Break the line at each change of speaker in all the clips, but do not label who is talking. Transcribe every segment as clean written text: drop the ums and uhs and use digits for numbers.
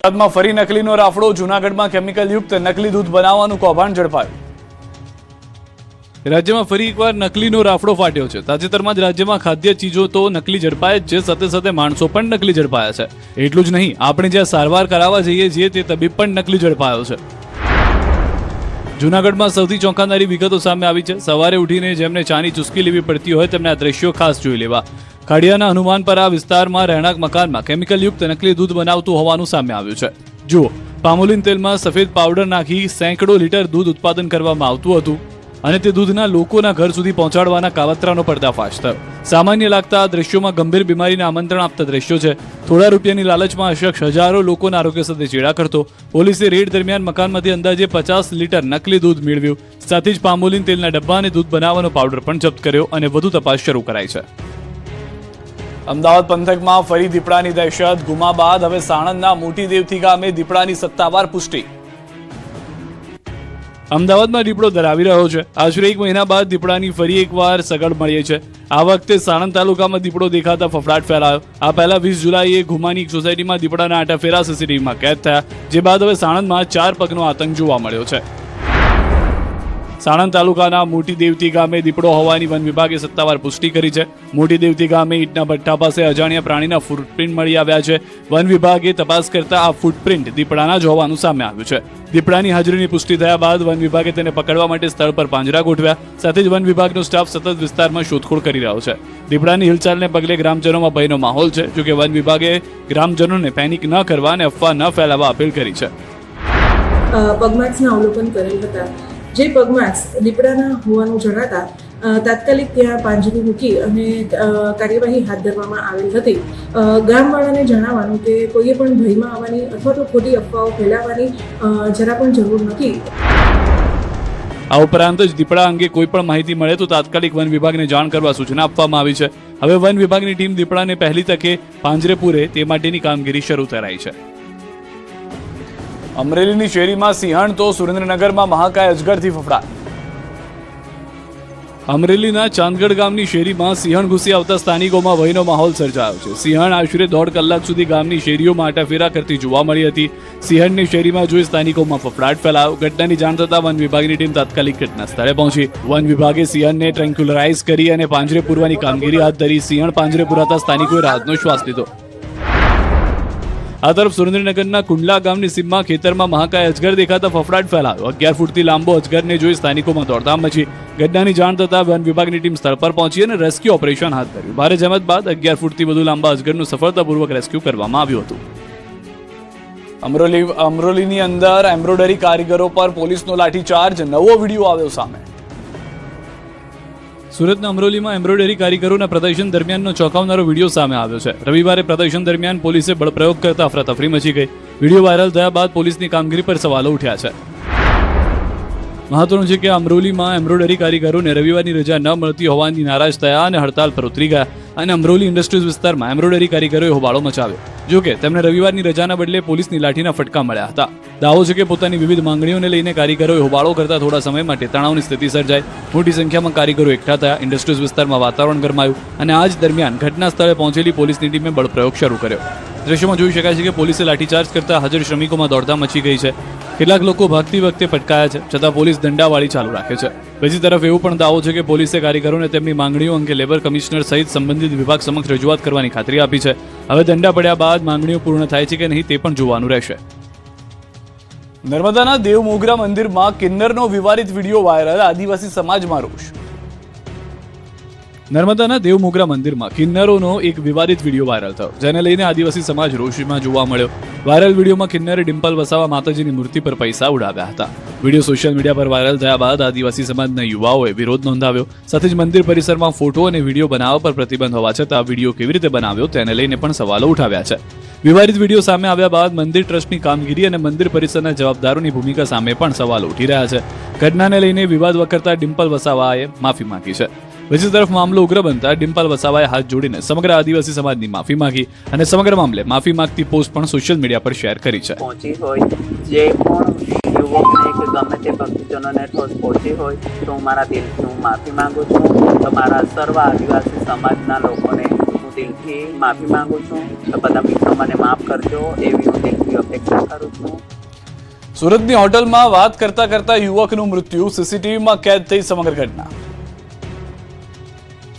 અમદાવાદમાં ફરી નકલીનો રાફડો. જૂનાગઢમાં કેમિકલ યુક્ત નકલી દૂધ બનાવવાનું કૌભાંડ ઝડપાયું. રાજ્યમાં ફરી એકવાર નકલીનો રાફડો ફાટ્યો છે. તાજેતરમાં જ રાજ્યમાં ખાદ્ય ચીજો તો નકલી ઝડપાય જ છે, સાથે સાથે માણસો પણ નકલી ઝડપાયા છે. એટલું જ નહીં, આપણે જ્યાં સારવાર કરાવવા જઈએ છીએ તે તબીબ પણ નકલી ઝડપાયો છે. જૂનાગઢમાં સૌથી ચોંકાવનારી વિગતો સામે આવી છે. સવારે ઉઠીને જેમને ચાની ચુસ્કી લેવી પડતી હોય તેમને આ દ્રશ્યો ખાસ જોઈ લેવા. ખાડિયાના હનુમાનપરા વિસ્તારમાં રહેણાંક મકાનમાં કેમિકલ યુક્ત નકલી દૂધ બનાવતું હોવાનું સામે આવ્યું છે. જુઓ, પામોલિન તેલમાં સફેદ પાવડર નાખી સેંકડો લીટર દૂધ ઉત્પાદન કરવામાં આવતું હતું અને તે દૂધના લોકોના ઘર સુધી પહોંચાડવાના કાવતરાનો પર્દાફાશ થયો. સામાન્ય લાગતા આ દ્રશ્યોમાં ગંભીર બીમારીને આમંત્રણ આપતા દ્રશ્યો છે. થોડા રૂપિયાની લાલચમાં અશખ્સ હજારો લોકોના આરોગ્ય સાથે ચેડા કરતો. પોલીસે રેડ દરમિયાન મકાનમાંથી અંદાજે 50 લીટર નકલી દૂધ મેળવ્યું. સાથે જ પામોલિન તેલના ડબ્બા અને દૂધ બનાવવાનો પાવડર પણ જપ્ત કર્યો અને વધુ તપાસ શરૂ કરાઈ છે. અમદાવાદ પંથકમાં ફરી દીપડાની દહેશત. ગુમા બાદ હવે સાણંદના મોટી દેવથી ગામે દીપડાની સત્તાવાર પુષ્ટિ. અમદાવાદમાં દીપડો ધરાવી રહ્યો છે. આશરે 1 મહિના બાદ દીપડાની ફરી એકવાર સગડ મળી છે. આ વખતે સાણંદ તાલુકામાં દીપડો દેખાતા ફફડાટ ફેલાયો. આ પહેલા 20 જુલાઈએ ઘુમાની એક સોસાયટીમાં દીપડાના આંટાફેરા સીસીટીવીમાં કેદ થયા, જે બાદ હવે સાણંદમાં 4 પગનો આતંક જોવા મળ્યો છે. સાણંદ તાલુકાના મોટી દેવતી ગામે દીપડો હોવાની વન વિભાગે સત્તાવાર પુષ્ટિ કરી છે. મોટી દેવતી ગામે ઈંટના ભઠ્ઠા પાસે અજાણ્યા પ્રાણીના ફૂટપ્રિન્ટ મળી આવ્યા છે. વન વિભાગે તપાસ કરતા આ ફૂટપ્રિન્ટ દીપડાના જ હોવાનું સામે આવ્યું છે. દીપડાની હાજરીની પુષ્ટિ થયા બાદ વન વિભાગે તેને પકડવા માટે સ્થળ પર પાંજરા ગોઠવ્યા. સાથે જ વન વિભાગનો સ્ટાફ સતત વિસ્તારમાં શોધખોળ કરી રહ્યો છે. દીપડાની હિલચાલને પગલે ગ્રામજનોમાં ભયનો માહોલ છે. જોકે વન વિભાગે ગ્રામજનોને પેનિક ન કરવા અને અફવા ન ફેલાવવા અપીલ કરી છે.
પગમાર્ક્સના અવલોકન કરેલ હતા. જે પગમાર્ક્સ દીપડાના હોવાનું જણાતા તાત્કાલિક ત્યાં પાંજરું મૂકી અને કાર્યવાહી હાથ ધરવામાં આવેલ હતી. ગામવાળાને જણાવવાનું કે કોઈએ પણ ભયમાં આવવાની અથવા તો ખોટી અફવાઓ ફેલાવવાની જરા પણ જરૂર નથી.
આ ઉપરાંત જ દીપડા અંગે કોઈ પણ માહિતી મળે તો તાત્કાલિક વન વિભાગને જાણ કરવા સૂચના આપવામાં આવી છે. હવે વન વિભાગની ટીમ દીપડાને પહેલી તકે પાંજરે પૂરે તે માટેની કામગીરી શરૂ કરાઈ છે. અમરેલીની શેરીમાં સિંહણ તો સુરેન્દ્રનગરમાં મહાકાય અજગરથી ફફડાટ. અમરેલીના ચાંદગઢ ગામની શેરીમાં સિંહણ ઘૂસી આવતા સ્થાનિકોમાં ભયનો માહોલ સર્જાયો છે. સિંહણ આશરે 1.5 કલાક સુધી ગામની શેરીઓમાં આંટાફેરા કરતી જોવા મળી હતી. સિંહણને શેરીમાં જોઈ સ્થાનિકોમાં ફફડાટ ફેલાયો. ઘટનાની જાણ થતાં વન વિભાગની ટીમ તાત્કાલિક ઘટના સ્થળે પહોંચી. વન વિભાગે સિંહણને ટ્રેન્ક્યુલરાઇઝ કરી અને પાંજરે પૂરવાની કામગીરી હાથ ધરી. સિંહણ પાંજરે પુરાતા સ્થાનિકોએ રાહતનો શ્વાસ લીધો. આ તરફ સુરેન્દ્રનગરના કુંડલા ગામની સીમમાં ખેતરમાં મહાકાય અજગર દેખાતા ફફડાટ ફેલાયો. 11 ફૂટથી લાંબો અજગરને જોઈ સ્થાનિકોમાં દોડધામ મચી. ઘટનાની જાણ થતાં વન વિભાગની ટીમ સ્થળ પર પહોંચી અને રેસ્ક્યુ ઓપરેશન હાથ ધર્યું. ભારે જહેમત બાદ 11 ફૂટથી વધુ લાંબા અજગરનું સફળતાપૂર્વક રેસ્ક્યુ કરવામાં આવ્યું હતું. અમરોલીની અંદર એમ્બ્રોઇડરી કારીગરો પર પોલીસનો લાઠીચાર્જ. નવો વિડીયો આવ્યો સામે. સુરતના અમરોલીમાં એમ્બ્રોઇડરી કારીગરોના પ્રદર્શન દરમિયાનનો ચોંકાવનારો વિડીયો સામે આવ્યો છે. રવિવારે પ્રદર્શન દરમિયાન પોલીસે બળપ્રયોગ કરતા અફરાતફરી મચી ગઈ. વિડીયો વાયરલ થયા બાદ પોલીસની કામગીરી પર સવાલો ઉઠ્યા છે. મહત્વનું છે કે અમરોલીમાં એમ્બ્રોઇડરી કારીગરોને રવિવારની રજા ન મળતી હોવાની નારાજ થયા અને હડતાલ પર ઉતરી ગયા અને અમરોલી ઇન્ડસ્ટ્રીઝ વિસ્તારમાં એમ્બ્રોઇડરી કારીગરોએ હોબાળો મચાવ્યો. જોકે તેમને રવિવારની રજાના બદલે પોલીસની લાઠીના ફટકા મળ્યા હતા. દાવો છે કે પોતાની વિવિધ માંગણીઓને લઈને કારીગરોએ હોબાળો કરતા થોડા સમય માટે તણાવની સ્થિતિ સર્જાઈ. મોટી સંખ્યામાં કારીગરો એકઠા થયા. ઇન્ડસ્ટ્રીઝ વિસ્તારમાં વાતાવરણ ગરમાયું અને આ જ દરમિયાન ઘટના સ્થળે પહોંચેલી પોલીસની ટીમે બળપ્રયોગ શરૂ કર્યો. દ્રશ્યમાં જોઈ શકાય છે કે પોલીસે લાઠીચાર્જ કરતા હાજર શ્રમિકોમાં દોડધામ મચી ગઈ છે. કેટલાક લોકો ભાગતી વખતે પટકાયા છે, છતાં પોલીસ દંડાવાળી ચાલુ રાખે છે. બીજી તરફ એવું પણ દાવો છે કે પોલીસે કારીગરોને તેમની માંગણીઓ અંગે લેબર કમિશનર સહિત સંબંધિત વિભાગ સમક્ષ રજૂઆત કરવાની ખાતરી આપી છે. હવે દંડા પડ્યા બાદ માંગણીઓ પૂર્ણ થાય છે કે નહીં તે પણ જોવાનું રહેશે. નર્મદાના દેવમોગરા મંદિરમાં કિન્નરનો વિવાદિત વિડીયો વાયરલ. આદિવાસી સમાજમાં રોષ. નર્મદાના દેવમોગરા મંદિરમાં કિન્નરોનો એક વિવાદિત વિડીયો વાયરલ થયો, જેને લઈને આદિવાસી સમાજ રોષમાં જોવા મળ્યો. વાયરલ વિડીયોમાં કિન્નરે ડિમ્પલ વસાવા માતાજીની મૂર્તિ પર પૈસા ઉડાવ્યા હતા. વિડીયો સોશિયલ મીડિયા પર વાયરલ થયા બાદ આદિવાસી સમાજના યુવાઓએ વિરોધ નોંધાવ્યો. સાથે જ મંદિર પરિસરમાં ફોટો અને વિડીયો બનાવવા પર પ્રતિબંધ હોવા છતાં વિડીયો કેવી રીતે બનાવ્યો તેને લઈને પણ સવાલો ઉઠાવ્યા છે. વિવાદિત વિડીયો સામે આવ્યા બાદ મંદિર ટ્રસ્ટની કામગીરી અને મંદિર પરિસરના જવાબદારોની ભૂમિકા સામે પણ સવાલો ઉઠી રહ્યા છે. ઘટનાને લઈને વિવાદ વકરતા ડિમ્પલ વસાવાએ માફી માંગી છે. બીજી તરફ મામલો ઉગ્ર બનતા ડિમ્પલ વસાવાએ હાથ જોડીને સમગ્ર આદિવાસી સમાજની માફી માંગી અને સમગ્ર મામલે માફી માંગતી પોસ્ટ પણ સોશિયલ મીડિયા પર શેર કરી છે.
પહોંચી હોય જે પણ યુવકને કે ગમે તે ભક્તજનોને ઠોસ પહોંચી હોય તો હું મારા દિલથી હું માફી માંગુ છું. તમારા સર્વ આદિવાસી સમાજના લોકોને હું દિલથી માફી માંગુ છું. તો બધા મિત્રો મને માફ કરજો એવી હું દિલથી અપેક્ષા કરું છું.
સુરતની હોટલમાં વાત કરતા કરતા યુવકનું મૃત્યુ, સીસીટીવીમાં કેદ થઈ સમગ્ર ઘટના.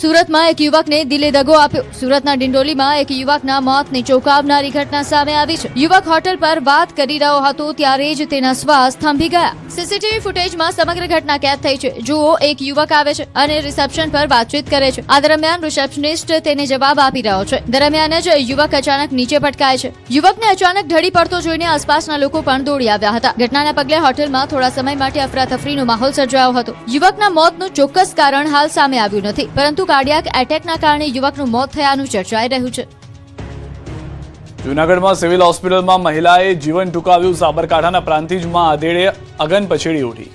સુરતમાં એક યુવકને દિલે દગો આપ્યો. સુરતના ડિંડોલીમાં એક યુવકના મોતને ચોંકાવનારી ઘટના સામે આવી છે. યુવક હોટલ પર વાત કરી રહ્યો હતો ત્યારે જ તેના શ્વાસ થંભી ગયા. સીસીટીવી ફૂટેજમાં સમગ્ર ઘટના કેદ થઈ છે. જુઓ, એક યુવક આવે છે અને રિસેપ્શન પર વાતચીત કરે છે. આ દરમિયાન રિસેપ્શનિસ્ટ તેને જવાબ આપી રહ્યો છે. દરમિયાન જ યુવક અચાનક નીચે પટકાય છે. યુવકને અચાનક ઢળી પડતો જોઈને આસપાસના લોકો પણ દોડી આવ્યા હતા. ઘટનાના પગલે હોટલમાં થોડા સમય માટે અફરાતફરીનો માહોલ સર્જાયો હતો. યુવકના મોતનું ચોક્કસ કારણ હાલ સામે આવ્યું નથી, પરંતુ કાર્ડિયાક એટેકના કારણે યુવકનું મોત થયાનું ચર્ચાઈ રહ્યું છે.
જૂનાગઢમાં સિવિલ હોસ્પિટલમાં મહિલાએ જીવન ટૂંકાવ્યું. સાબરકાંઠાના પ્રાંતિજમાં આધેડે અગન પછેડી ઉઠી.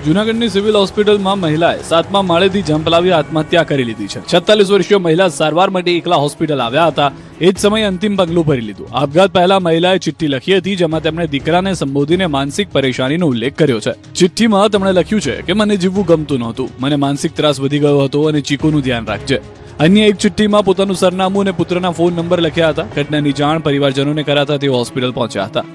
જૂનાગઢની સિવિલ હોસ્પિટલમાં મહિલાએ 7મા માળેથી જંપ લાવી આત્મહત્યા કરી લીધી છે. 46 વર્ષીય મહિલા સારવાર માટે એકલા હોસ્પિટલ આવ્યા હતા. એ જ સમયે અંતિમ પગલું ભરી લીધું. આપઘાત પહેલા મહિલાએ ચિઠ્ઠી લખી હતી, જેમાં તેમણે દીકરાને સંબોધીને માનસિક પરેશાનીનો ઉલ્લેખ કર્યો છે. ચિઠ્ઠીમાં તેમણે લખ્યું છે કે મને જીવવું ગમતું નહોતું, મને માનસિક ત્રાસ વધી ગયો હતો અને ચીકુનું ધ્યાન રાખજે. અન્ય એક ચિઠ્ઠીમાં પોતાનું સરનામું અને પુત્રના ફોન નંબર લખ્યા હતા. ઘટનાની જાણ પરિવારજનોને કરાતા તેઓ હોસ્પિટલ પહોંચ્યા હતા.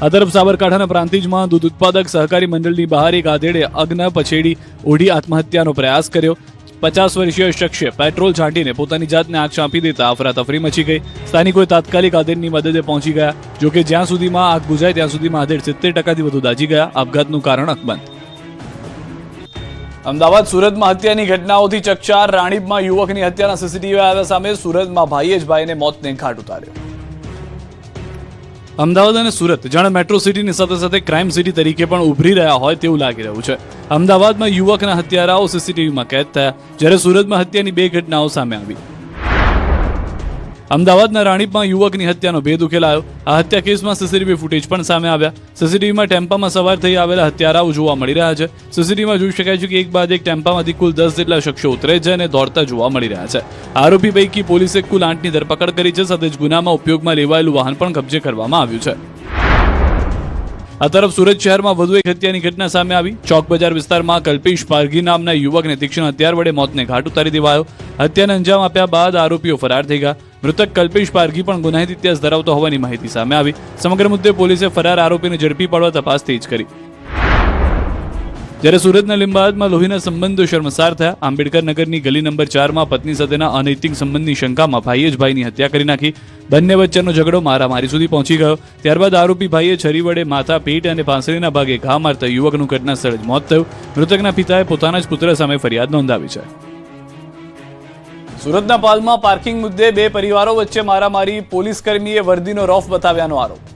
આ તરફ સાબરકાંઠાના પ્રાંતિજમાં દૂધ ઉત્પાદક સહકારી મંડળની બહાર એક આધેડે અગ્ન પછેડી ઓઢી આત્મહત્યાનો પ્રયાસ કર્યો. 50 વર્ષીય શખ્સે પેટ્રોલ છાંટીને પોતાની જાતને આગ ચાંપી દેતા અફરાતફરી મચી ગઈ. સ્થાનિકોએ તાત્કાલિક આધેડની મદદે પહોંચી ગયા. જોકે જ્યાં સુધીમાં આગ બુઝાય ત્યાં સુધીમાં આધેડ 70%થી વધુ દાઝી ગયા. આપઘાતનું કારણ અકબંધ. અમદાવાદ સુરતમાં હત્યાની ઘટનાઓથી ચકચાર. રાણીપમાં યુવકની હત્યાના સીસીટીવી આવ્યા સામે. સુરતમાં ભાઈએ જ ભાઈને મોતને ઘાટ ઉતાર્યો. અમદાવાદ અને સુરત જાણે મેટ્રો સિટીની સાથે સાથે ક્રાઇમ સિટી તરીકે પણ ઉભરી રહ્યા હોય તેવું લાગી રહ્યું છે. અમદાવાદમાં યુવકના હત્યારાઓ સીસીટીવીમાં કેદ થયા, જ્યારે સુરતમાં હત્યાની 2 ઘટનાઓ સામે આવી. અમદાવાદના રાણીપમાં યુવકની હત્યાનો ભેદ ઉકેલાયો. આ હત્યા કેસમાં સીસીટીવી ફૂટેજ પણ સામે આવ્યા. સીસીટીવીમાં ટેમ્પામાં સવાર થઈ આવેલા હત્યારાઓ જોવા મળી રહ્યા છે. સીસીટીવીમાં જોઈ શકાય છે કે એક બાદ એક ટેમ્પામાંથી કુલ 10 જેટલા શખ્સો ઉતરે છે અને દોડતા જોવા મળી રહ્યા છે. આરોપી પૈકી પોલીસે કુલ 8ની ધરપકડ કરી છે. સાથે જ ગુનામાં ઉપયોગમાં લેવાયેલું વાહન પણ કબજે કરવામાં આવ્યું છે. આ તરફ સુરત શહેરમાં વધુ એક હત્યાની ઘટના સામે આવી. ચોક બજાર વિસ્તારમાં કલ્પેશ પારઘી નામના યુવકને તીક્ષ્ણ હથિયાર વડે મોતને ઘાટ ઉતારી દેવાયો. હત્યાને અંજામ આપ્યા બાદ આરોપીઓ ફરાર થઈ ગયા. મૃતક કલ્પેશ પારઘી પણ ગુનાહિત ઇતિહાસ ધરાવતો હોવાની માહિતી સામે આવી. સમગ્ર મુદ્દે પોલીસે ફરાર આરોપીને ઝડપી પાડવા તપાસ તેજ કરી. જ્યારે સુરતના લીંબાયતમાં લોહીના સંબંધો શર્મસાર થયા. આંબેડકર નગરની ગલી નંબર 4માં પત્ની સાથેના અનૈતિક સંબંધની શંકામાં ભાઈએ જ ભાઈની હત્યા કરી નાખી. બંને વચ્ચેનો ઝઘડો મારામારી સુધી પહોંચી ગયો. ત્યારબાદ આરોપી ભાઈએ છરી વડે માથા, પેટ અને પાંસળીના ભાગે ઘા મારતા યુવકનું ઘટના સ્થળે જ મોત થયું. મૃતકના પિતાએ પોતાના જ પુત્ર સામે ફરિયાદ નોંધાવી છે. સુરતના પાલમાં પાર્કિંગ મુદ્દે 2 પરિવારો વચ્ચે મારામારી. પોલીસ કર્મીએ વર્દીનો રોફ બતાવ્યાનો આરોપ.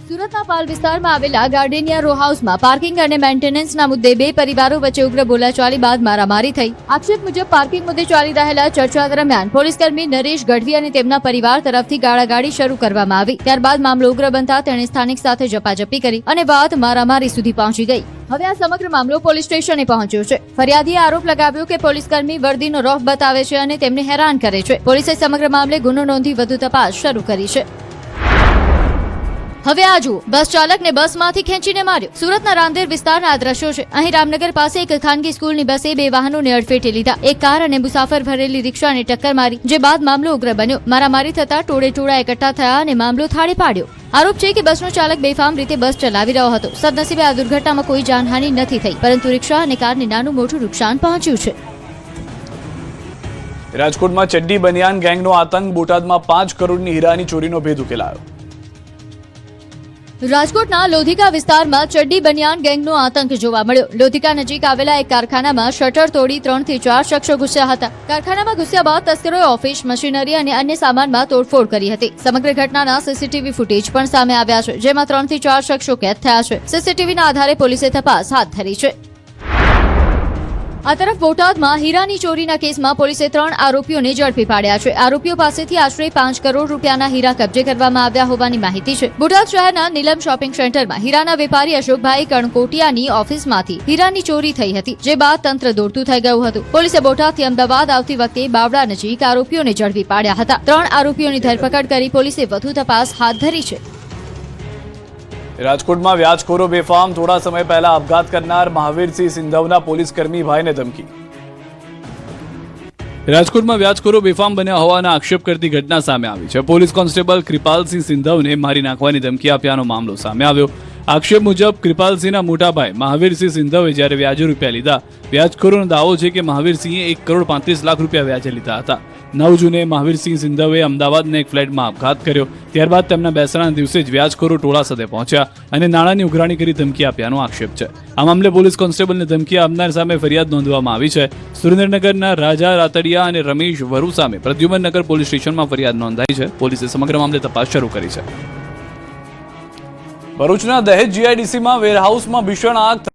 સુરતના પાલ વિસ્તારમાં આવેલા ગાર્ડેનિયા રો હાઉસમાં પાર્કિંગ અને મેન્ટેનન્સના મુદ્દે 2 પરિવારો વચ્ચે ઉગ્ર બોલાચાલી બાદ મારામારી થઈ. આક્ષેપ મુજબ પાર્કિંગ મુદ્દે ચાલી રહેલા ચર્ચા દરમિયાન પોલીસકર્મી નરેશ ગઢવી અને તેમના પરિવાર તરફથી ગાળાગાળી શરૂ કરવામાં આવી. ત્યારબાદ મામલો ઉગ્ર બનતા તેણે સ્થાનિક સાથે ઝપાઝપી કરી અને વાત મારામારી સુધી પહોંચી ગઈ. હવે આ સમગ્ર મામલો પોલીસ સ્ટેશને પહોંચ્યો છે. ફરિયાદીએ આરોપ લગાવ્યો કે પોલીસકર્મી વર્દીનો રોફ બતાવે છે અને તેમને હેરાન કરે છે. પોલીસે સમગ્ર મામલે ગુનો નોંધી વધુ તપાસ શરૂ કરી છે. હવે આ જુઓ, બસ ચાલકને બસમાંથી ખેંચીને માર્યો. સુરતના રાંદેર વિસ્તારના આ દ્રશ્યો છે. અહીં રામનગર પાસે એક ખાનગી સ્કૂલની બસે 2 વાહનોને અડફેટે લીધા. એક કાર અને મુસાફર ભરેલી રિક્ષાને ટક્કર મારી, જે બાદ મામલો ઉગ્ર બન્યો. મારામારી થતા ટોળે એકઠા થયા અને મામલો થાળે પાડ્યો. આરોપ છે કે બસનો ચાલક બેફામ રીતે બસ ચલાવી રહ્યો હતો. સદનસીબે આ દુર્ઘટનામાં કોઈ જાનહાનિ નથી થઈ, પરંતુ રિક્ષા અને કારને નાનું મોટું નુકસાન પહોંચ્યું છે.
રાજકોટમાં ચડ્ડી બનિયાન ગેંગનો આતંક. બોટાદમાં 5 કરોડની હીરાની ચોરીનો ભેદ ઉકેલાયો.
રાજકોટના લોધિકા વિસ્તારમાં ચડ્ડી બનિયાન ગેંગનો આતંક જોવા મળ્યો. લોધિકા નજીક આવેલા એક કારખાનામાં શટર તોડી 3 થી 4 શખ્સો ઘૂસ્યા હતા. કારખાનામાં ઘૂસ્યા બાદ તસ્કરોએ ઓફિસ, મશીનરી અને અન્ય સામાનમાં તોડફોડ કરી હતી. સમગ્ર ઘટનાના સીસીટીવી ફૂટેજ પણ સામે આવ્યા છે, જેમાં 3 થી 4 શખ્સો કેદ થયા છે. સીસીટીવીના આધારે પોલીસે તપાસ હાથ ધરી છે. આ તરફ બોટાદમાં હીરાની ચોરીના કેસમાં પોલીસે 3 આરોપીઓને ઝડપી પાડ્યા છે. આરોપીઓ પાસેથી આશરે 5 કરોડ રૂપિયાના હીરા કબજે કરવામાં આવ્યા હોવાની માહિતી છે. બોટાદ શહેરના નીલમ શોપિંગ સેન્ટરમાં હીરાના વેપારી અશોકભાઈ કણકોટિયાની ઓફિસમાંથી હીરાની ચોરી થઈ હતી, જે બાદ તંત્ર દોડતું થઈ ગયું હતું. પોલીસે બોટાદથી અમદાવાદ આવતી વખતે બાવડા નજીક આરોપીઓને ઝડપી પાડ્યા હતા. 3 આરોપીઓની ધરપકડ કરી પોલીસે વધુ તપાસ હાથ ધરી છે.
રાજકોટમાં વ્યાજખોરો બેફામ. થોડા સમય પહેલા આપઘાત કરનાર મહાવીરસિંહ સિંધવના પોલીસ કર્મી ભાઈને ધમકી. રાજકોટમાં વ્યાજખોરો બેફામ બન્યા હોવાના આક્ષેપ કરતી ઘટના સામે આવી છે. પોલીસ કોન્સ્ટેબલ કૃપાલસિંહ સિંધવને મારી નાખવાની ધમકી આપ્યાનો મામલો સામે આવ્યો. આક્ષેપ મુજબ કૃપાલસિંહના મોટાભાઈ મહાવીરસિંહ સિંધવે જ્યારે વ્યાજે રૂપિયા લીધા. વ્યાજખોરોનો દાવો છે કે મહાવીરસિંહે 1,35,00,000 રૂપિયા વ્યાજે લીધા હતા. 9 જૂને મહાવીરસિંહ સિંધવે અમદાવાદના એક ફ્લેટમાં આપઘાત કર્યો. ત્યારબાદ તેમના બેસણાના દિવસે જ વ્યાજખોરો ટોળા સાથે પહોંચ્યા અને નાણાંની ઉઘરાણી કરી ધમકી આપ્યાનો આક્ષેપ છે. આ મામલે પોલીસ કોન્સ્ટેબલને ધમકી આપનાર સામે ફરિયાદ નોંધવામાં આવી છે. સુરેન્દ્રનગરના રાજા રાતડિયા અને રમેશ વરુ સામે પ્રદ્યુમનનગર પોલીસ સ્ટેશનમાં ફરિયાદ નોંધાઈ છે. પોલીસે સમગ્ર મામલે તપાસ શરૂ કરી છે. ભરૂચના દહેજ જીઆઈડીસીમાં વેરહાઉસમાં ભીષણ આગ